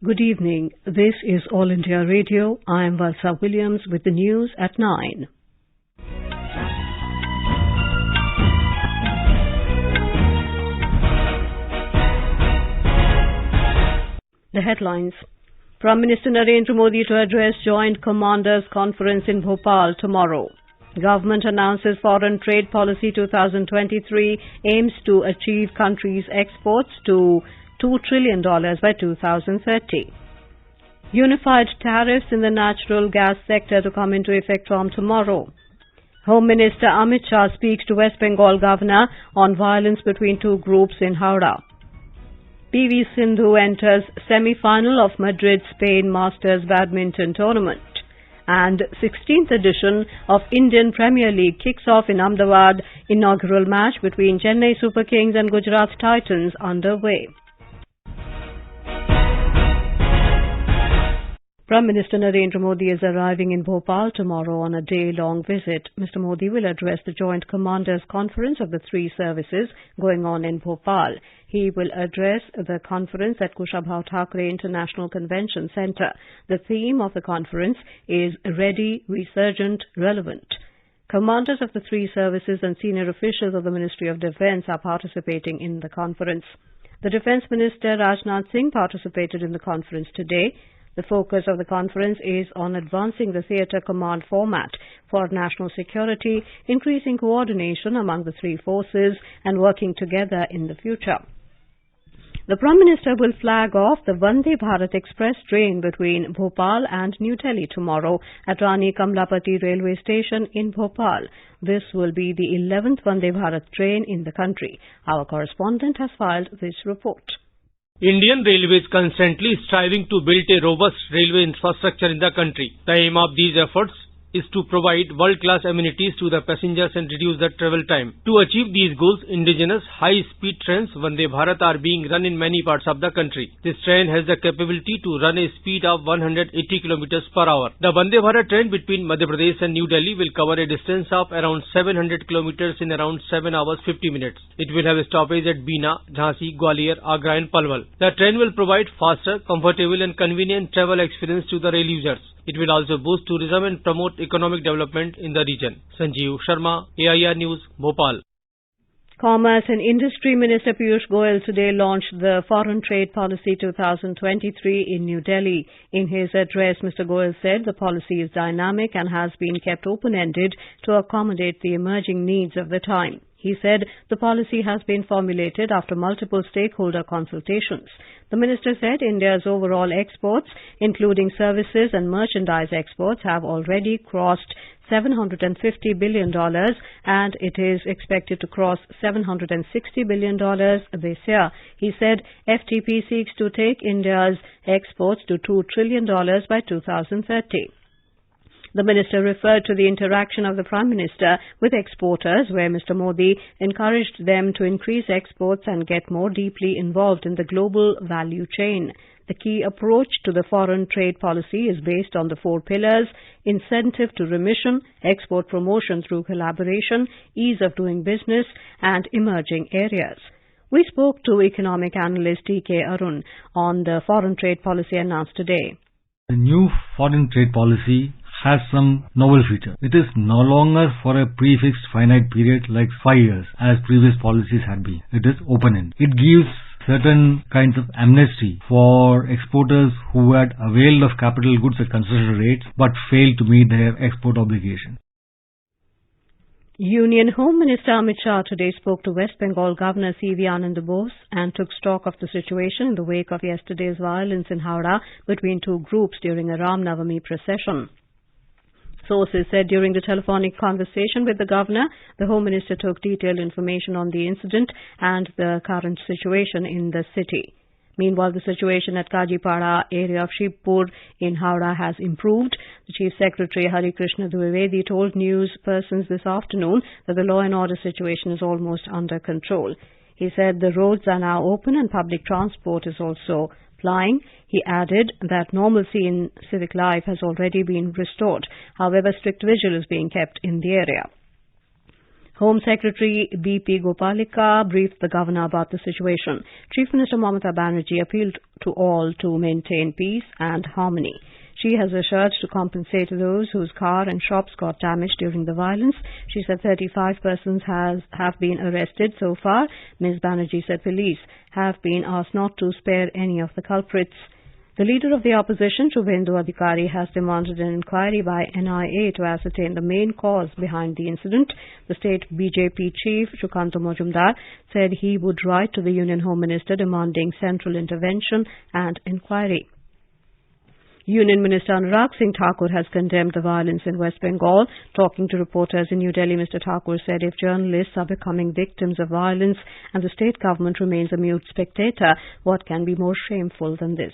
Good evening. This is All India Radio. I am Valsa Williams with the news at 9. The headlines. Prime Minister Narendra Modi to address Joint Commanders Conference in Bhopal tomorrow. Government announces Foreign Trade Policy 2023 aims to achieve country's exports to $2 trillion by 2030. Unified tariffs in the natural gas sector to come into effect from tomorrow. Home Minister Amit Shah speaks to West Bengal Governor on violence between two groups in Howrah. PV Sindhu enters semi-final of Madrid Spain Masters Badminton Tournament. And 16th edition of Indian Premier League kicks off in Ahmedabad, inaugural match between Chennai Super Kings and Gujarat Titans underway. Prime Minister Narendra Modi is arriving in Bhopal tomorrow on a day-long visit. Mr. Modi will address the Joint Commanders Conference of the three services going on in Bhopal. He will address the conference at Kushabha Thackeray International Convention Centre. The theme of the conference is Ready, Resurgent, Relevant. Commanders of the three services and senior officials of the Ministry of Defence are participating in the conference. The Defence Minister Rajnath Singh participated in the conference today. The focus of the conference is on advancing the theatre command format for national security, increasing coordination among the three forces and working together in the future. The Prime Minister will flag off the Vande Bharat Express train between Bhopal and New Delhi tomorrow at Rani Kamlapati Railway Station in Bhopal. This will be the 11th Vande Bharat train in the country. Our correspondent has filed this report. Indian Railways constantly striving to build a robust railway infrastructure in the country. The aim of these efforts is to provide world-class amenities to the passengers and reduce the travel time. To achieve these goals, indigenous high-speed trains Vande Bharat are being run in many parts of the country. This train has the capability to run a speed of 180 km per hour. The Vande Bharat train between Madhya Pradesh and New Delhi will cover a distance of around 700 km in around 7 hours 50 minutes. It will have a stoppage at Bina, Jhansi, Gwalior, Agra and Palwal. The train will provide faster, comfortable and convenient travel experience to the rail users. It will also boost tourism and promote economic development in the region. Sanjeev Sharma, AIR News, Bhopal. Commerce and Industry Minister Piyush Goyal today launched the Foreign Trade Policy 2023 in New Delhi. In his address, Mr. Goyal said the policy is dynamic and has been kept open-ended to accommodate the emerging needs of the time. He said the policy has been formulated after multiple stakeholder consultations. The minister said India's overall exports, including services and merchandise exports, have already crossed $750 billion and it is expected to cross $760 billion this year. He said FTP seeks to take India's exports to $2 trillion by 2030. The minister referred to the interaction of the Prime Minister with exporters, where Mr. Modi encouraged them to increase exports and get more deeply involved in the global value chain. The key approach to the foreign trade policy is based on the four pillars: incentive to remission, export promotion through collaboration, ease of doing business, and emerging areas. We spoke to economic analyst T.K. Arun on the foreign trade policy announced today. The new foreign trade policy has some novel feature. It is no longer for a prefixed finite period like 5 years as previous policies had been. It is open-ended. It gives certain kinds of amnesty for exporters who had availed of capital goods at concessional rates but failed to meet their export obligation. Union Home Minister Amit Shah today spoke to West Bengal Governor C.V. Anand Bose and took stock of the situation in the wake of yesterday's violence in Howrah between two groups during a Ram Navami procession. Sources said during the telephonic conversation with the governor, the Home Minister took detailed information on the incident and the current situation in the city. Meanwhile, the situation at Kajipara area of Shibpur in Howrah has improved. The Chief Secretary Hari Krishna Dwivedi told news persons this afternoon that the law and order situation is almost under control. He said the roads are now open and public transport is also plying. He added that normalcy in civic life has already been restored. However, strict vigil is being kept in the area. Home Secretary B.P. Gopalika briefed the governor about the situation. Chief Minister Mamata Banerjee appealed to all to maintain peace and harmony. She has assured to compensate those whose car and shops got damaged during the violence. She said 35 persons have been arrested so far. Ms. Banerjee said police have been asked not to spare any of the culprits. The leader of the opposition, Shubhendu Adhikari, has demanded an inquiry by NIA to ascertain the main cause behind the incident. The state BJP chief, Shukanto Mojumdar, said he would write to the Union Home Minister demanding central intervention and inquiry. Union Minister Anurag Singh Thakur has condemned the violence in West Bengal. Talking to reporters in New Delhi, Mr. Thakur said if journalists are becoming victims of violence and the state government remains a mute spectator, what can be more shameful than this?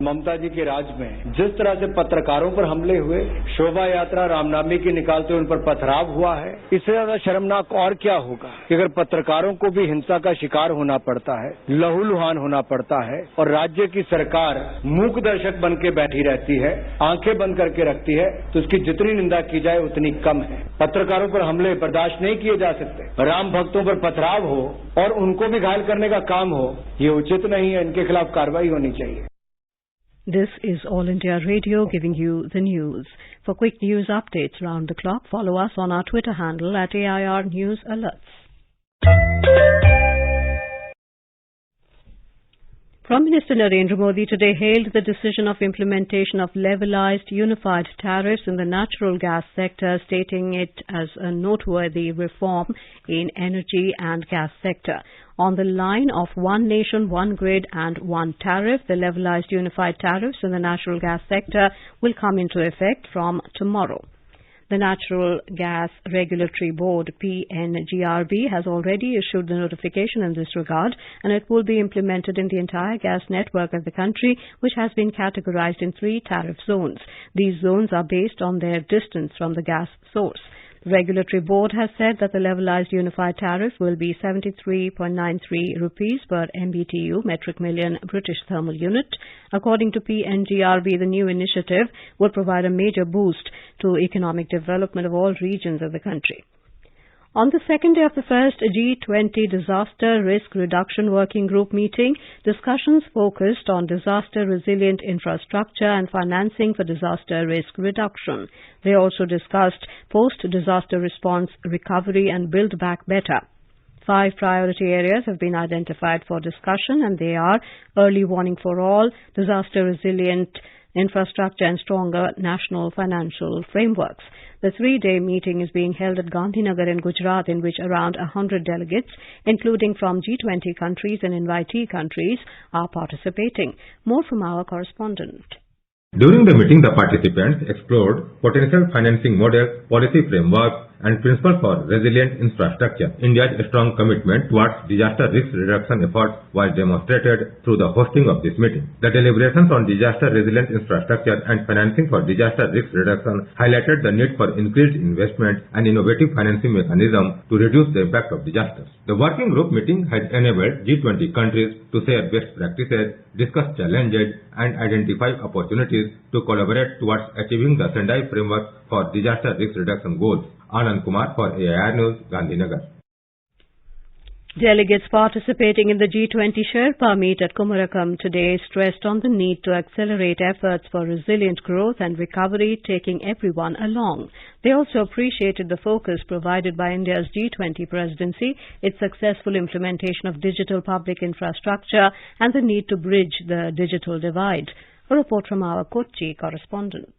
ममता जी के राज में जिस तरह से पत्रकारों पर हमले हुए, शोभा यात्रा रामनवमी की निकालते उन पर पथराव हुआ है, इससे ज्यादा शर्मनाक और क्या होगा कि अगर पत्रकारों को भी हिंसा का शिकार होना पड़ता है, लहूलुहान होना पड़ता है और राज्य की सरकार मूक दर्शक बन के बैठी रहती है, आंखें बंद करके रखती है, तो उसकी जितनी निंदा की जाए उतनी कम है। पत्रकारों पर हमले बर्दाश्त नहीं किए जा सकते। राम भक्तों पर पथराव हो और उनको भी घायल करने का काम हो, ये उचित नहीं है। इनके खिलाफ कार्रवाई होनी चाहिए। This is All India Radio giving you the news. For quick news updates round the clock, follow us on our Twitter handle at AIR News Alerts. Prime Minister Narendra Modi today hailed the decision of implementation of levelized unified tariffs in the natural gas sector, stating it as a noteworthy reform in energy and gas sector. On the line of one nation, one grid and one tariff, the levelized unified tariffs in the natural gas sector will come into effect from tomorrow. The Natural Gas Regulatory Board, PNGRB, has already issued the notification in this regard, and it will be implemented in the entire gas network of the country, which has been categorized in 3 tariff zones. These zones are based on their distance from the gas source. The Regulatory Board has said that the levelized unified tariff will be 73.93 rupees per MBTU, metric million British thermal unit. According to PNGRB, the new initiative will provide a major boost to economic development of all regions of the country. On the second day of the first G20 Disaster Risk Reduction Working Group meeting, discussions focused on disaster-resilient infrastructure and financing for disaster risk reduction. They also discussed post-disaster response, recovery and build back better. 5 priority areas have been identified for discussion, and they are early warning for all, disaster-resilient infrastructure and stronger national financial frameworks. The 3-day meeting is being held at Gandhinagar in Gujarat, in which around 100 delegates, including from G20 countries and invitee countries, are participating. More from our correspondent. During the meeting, the participants explored potential financing models, policy frameworks, and principles for resilient infrastructure. India's strong commitment towards disaster risk reduction efforts was demonstrated through the hosting of this meeting. The deliberations on disaster resilient infrastructure and financing for disaster risk reduction highlighted the need for increased investment and innovative financing mechanisms to reduce the impact of disasters. The working group meeting has enabled G20 countries to share best practices, discuss challenges, and identify opportunities to collaborate towards achieving the Sendai framework for disaster risk reduction goals. Anand Kumar for AIR News, Gandhinagar. Delegates participating in the G20 Sherpa meet at Kumarakam today stressed on the need to accelerate efforts for resilient growth and recovery, taking everyone along. They also appreciated the focus provided by India's G20 presidency, its successful implementation of digital public infrastructure, and the need to bridge the digital divide. A report from our Kochi correspondent.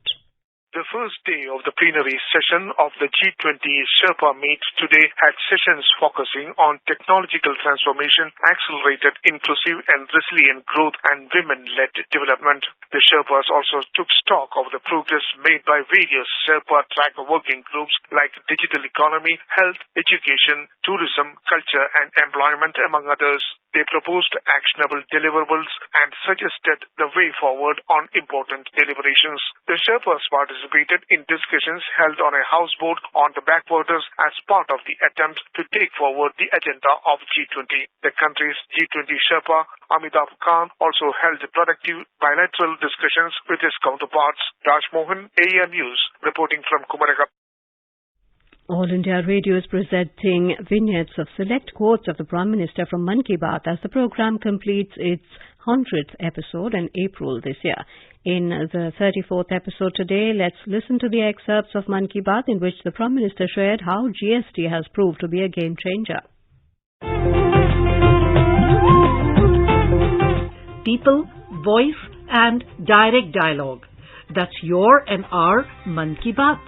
The first day of the plenary session of the G20 Sherpa meet today had sessions focusing on technological transformation, accelerated inclusive and resilient growth, and women-led development. The Sherpas also took stock of the progress made by various Sherpa track working groups like digital economy, health, education, tourism, culture and employment, among others. They proposed actionable deliverables and suggested the way forward on important deliberations. The Sherpas participated in discussions held on a houseboat on the backwaters as part of the attempt to take forward the agenda of G20. The country's G20 Sherpa, Amitabh Khan, also held productive bilateral discussions with his counterparts. Raj Mohan, AIR News, reporting from Kumarakam. All India Radio is presenting vignettes of select quotes of the Prime Minister from Mann Ki Baat as the program completes its 100th episode in April this year. In the 34th episode today, let's listen to the excerpts of Mann Ki Baat in which the Prime Minister shared how GST has proved to be a game changer. People, voice and direct dialogue. That's your and our Mann Ki Baat.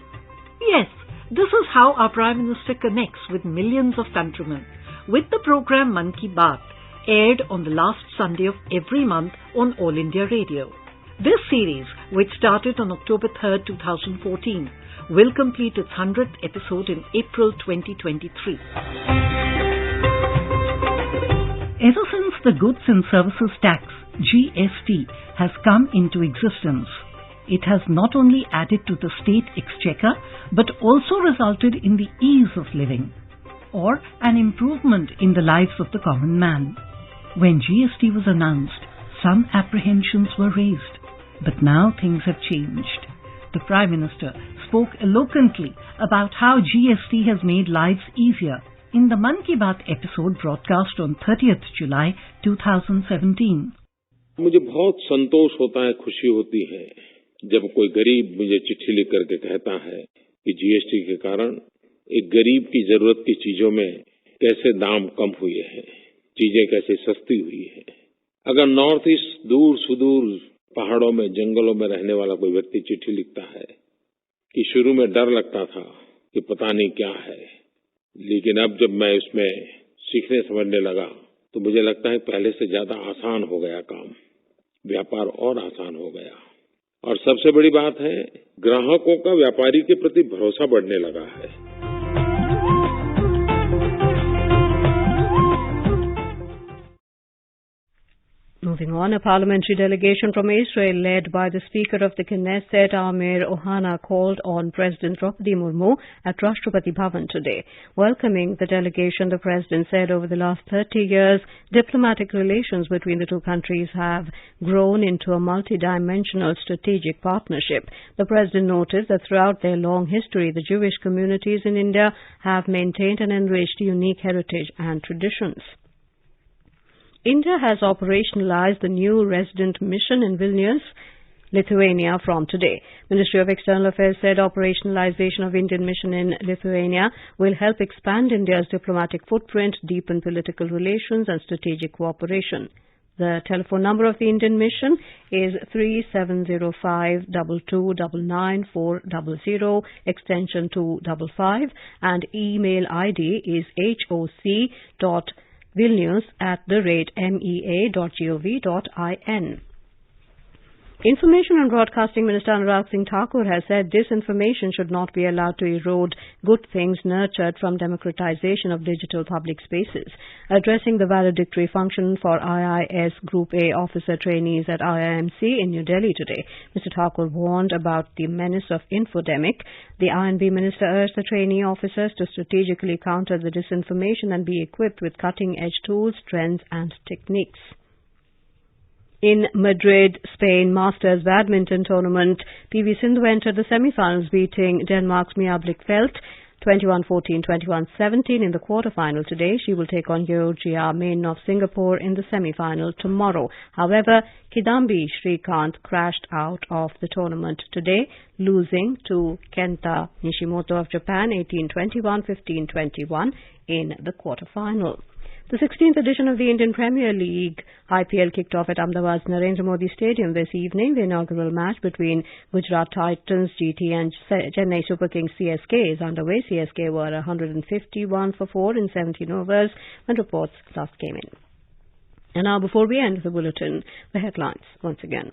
Yes, this is how our Prime Minister connects with millions of countrymen. With the program Mann Ki Baat, aired on the last Sunday of every month on All India Radio. This series, which started on October 3rd, 2014, will complete its 100th episode in April 2023. Ever since the Goods and Services Tax, GST, has come into existence, it has not only added to the state exchequer, but also resulted in the ease of living, or an improvement in the lives of the common man. When GST was announced, some apprehensions were raised, but now things have changed. The Prime Minister spoke eloquently about how GST has made lives easier in the Mann Ki Baat episode broadcast on 30th July 2017. मुझे बहुत संतोष होता है, खुशी होती है जब कोई गरीब मुझे चिट्ठी लिख करके कहता है कि जीएसटी के कारण एक गरीब की जरूरत की चीजों में कैसे दाम कम हुए हैं, चीजें कैसे सस्ती हुई है। अगर नॉर्थ ईस्ट दूर सुदूर पहाड़ों में जंगलों में रहने वाला कोई व्यक्ति चिट्ठी लिखता है कि शुरू में डर लगता था कि पता नहीं क्या है, लेकिन अब जब मैं इसमें सीखने समझने लगा तो मुझे लगता है पहले से ज्यादा आसान हो गया काम, व्यापार और आसान हो गया। और सबसे बड़ी बात है, ग्राहकों का व्यापारी के प्रति भरोसा बढ़ने लगा है। Moving on, a parliamentary delegation from Israel led by the Speaker of the Knesset, Amir Ohana, called on President Draupadi Murmu at Rashtrapati Bhavan today. Welcoming the delegation, the President said over the last 30 years, diplomatic relations between the two countries have grown into a multidimensional strategic partnership. The President noted that throughout their long history, the Jewish communities in India have maintained and enriched unique heritage and traditions. India has operationalized the new resident mission in Vilnius, Lithuania from today. Ministry of External Affairs said operationalization of Indian mission in Lithuania will help expand India's diplomatic footprint, deepen political relations and strategic cooperation. The telephone number of the Indian mission is 3705229940, extension 255, and email ID is hoc.vilnius@mea.gov.in. Information and Broadcasting Minister Anurag Singh Thakur has said disinformation should not be allowed to erode good things nurtured from democratization of digital public spaces. Addressing the valedictory function for IIS Group A officer trainees at IIMC in New Delhi today, Mr. Thakur warned about the menace of infodemic. The I&B minister urged the trainee officers to strategically counter the disinformation and be equipped with cutting-edge tools, trends and techniques. In Madrid, Spain Masters Badminton Tournament, PV Sindhu entered the semi-finals, beating Denmark's Mia Blichfeldt 21-14, 21-17 in the quarter-final today. She will take on Georgia Main of Singapore in the semi-final tomorrow. However, Kidambi Srikanth crashed out of the tournament today, losing to Kenta Nishimoto of Japan 18-21, 15-21 in the quarter-final. The 16th edition of the Indian Premier League IPL kicked off at Ahmedabad's Narendra Modi Stadium this evening. The inaugural match between Gujarat Titans GT and Chennai Super Kings CSK is underway. CSK were 151 for 4 in 17 overs when reports last came in. And now, before we end the bulletin, the headlines once again.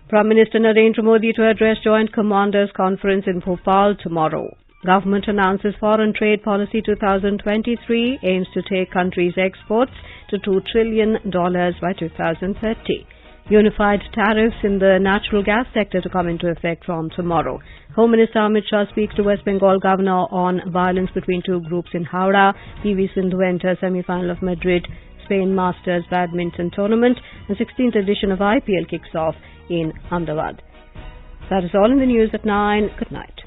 Prime Minister Narendra Modi to address Joint Commanders Conference in Bhopal tomorrow. Government announces Foreign Trade Policy 2023 aims to take country's exports to $2 trillion by 2030. Unified tariffs in the natural gas sector to come into effect from tomorrow. Home Minister Amit Shah speaks to West Bengal Governor on violence between two groups in Howrah. PV Sindhu enters semi-final of Madrid Spain Masters Badminton Tournament. The 16th edition of IPL kicks off in Ahmedabad. That is all in the news at 9. Good night.